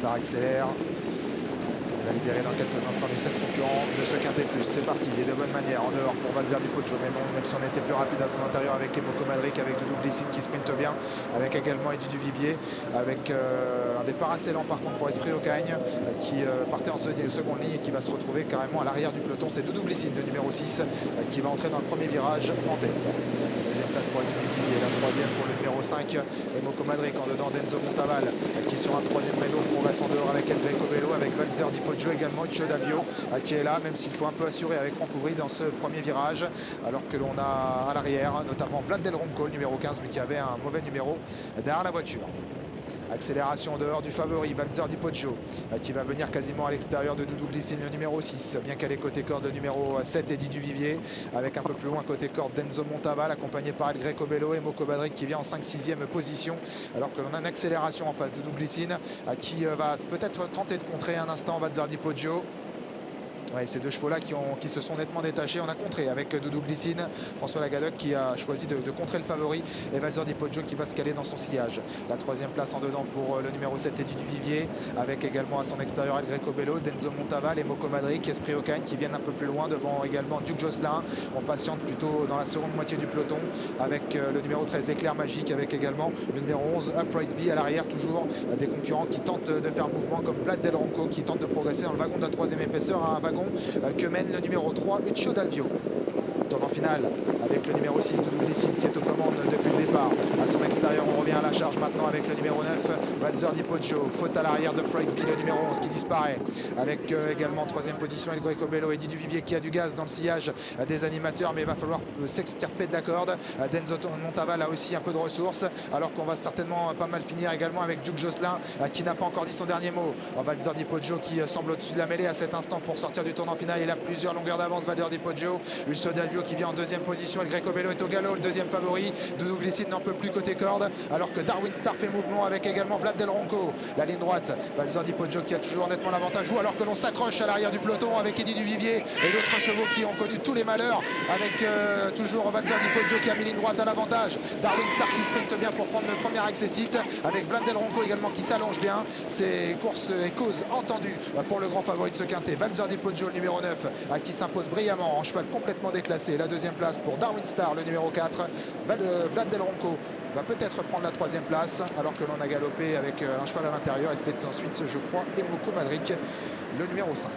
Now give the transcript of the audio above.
Star accélère. Il va libérer dans quelques instants les 16 concurrents de ce quintet plus. C'est parti, il est de bonne manière en dehors pour Valzer Di Poggio, mais bon, même si on était plus rapide à son intérieur avec Emoko Madric, avec Doudou Glicine qui sprinte bien, avec également Eddie Duvivier, avec un départ assez lent par contre pour Esprit Ocagne qui partait en seconde ligne et qui va se retrouver carrément à l'arrière du peloton. C'est Doudou Glicine, le numéro 6, qui va entrer dans le premier virage en tête. Deuxième place pour Eddie Duvivier, la troisième pour le numéro 5, Emoko Madric, en dedans d'Enzo Montaval qui sur un troisième vélo progresse en dehors avec Enrico Bello, avec Valzer Di Poggio également, Chio Davio qui est là, même s'il faut un peu assurer avec Franck Ouvry dans ce premier virage, alors que l'on a à l'arrière notamment Vlad Del Ronco, le numéro 15, lui qui avait un mauvais numéro derrière la voiture. Accélération en dehors du favori, Valzer Di Poggio, qui va venir quasiment à l'extérieur de Doudou Glicine, le numéro 6, bien qu'elle est côté corde, le numéro 7, Eddie Duvivier, avec un peu plus loin côté corde d'Enzo Montaval, accompagné par El Greco Bello et Emoko Madric qui vient en 5-6e position, alors que l'on a une accélération en face de Doudou Glicine, qui va peut-être tenter de contrer un instant Valzer Di Poggio. Ouais, ces deux chevaux-là qui se sont nettement détachés. On a contré avec Doudou Glicine, François Lagadoc qui a choisi de contrer le favori et Valzer Di Poggio qui va se caler dans son sillage. La troisième place en dedans pour le numéro 7, Eddie Duvivier, avec également à son extérieur El Greco Bello, Denzo Montaval et Emoko Madric, Esprit Ocagne qui viennent un peu plus loin devant également Duc Josselin. On patiente plutôt dans la seconde moitié du peloton avec le numéro 13, Éclair Magique, avec également le numéro 11, Upright B à l'arrière, toujours des concurrents qui tentent de faire mouvement comme Vlad Del Ronco qui tente de progresser dans le wagon de la troisième épaisseur, à un wagon que mène le numéro 3, Uccio Dalvio. Tournant final avec le numéro 6, Doudou Glicine qui est aux commandes depuis le départ. À son extérieur, on revient à la charge maintenant avec le numéro 9, Valzer Di Poggio. Faute à l'arrière de Freud B, le numéro 11 qui disparaît. Avec également en troisième position El Greco Bello, Eddie Duvivier qui a du gaz dans le sillage des animateurs, mais il va falloir s'extirper de la corde. Denzo Montaval a aussi un peu de ressources, alors qu'on va certainement pas mal finir également avec Duc Josselin qui n'a pas encore dit son dernier mot. Valzer Di Poggio qui semble au-dessus de la mêlée à cet instant pour sortir du tournant final. Il a plusieurs longueurs d'avance, Valzer Di Poggio. Uccio Dalvio qui vient en deuxième position. El Greco Bello est au galop, le deuxième favori. Doudou Glicine n'en peut plus côté corde, alors que Darwin Star fait mouvement avec également Vlad Del Ronco. La ligne droite, Valzer Di Poggio qui a toujours nettement l'avantage, ou alors que l'on s'accroche à l'arrière du peloton avec Eddie Duvivier et d'autres chevaux qui ont connu tous les malheurs, avec toujours Valzer Di Poggio qui a mis ligne droite à l'avantage. Darwin Star qui sprinte bien pour prendre le premier accessite, avec Vlad Del Ronco également qui s'allonge bien. C'est course et cause entendue pour le grand favori de ce quintet, Valzer Di Poggio, le numéro 9, qui s'impose brillamment en cheval complètement déclassé. La deuxième place pour Darwin Star, le numéro 4. Vlad Del Ronco va peut-être prendre la troisième place, alors que l'on a galopé avec un cheval à l'intérieur, et c'est ensuite, je crois, Emoko Madric, le numéro 5.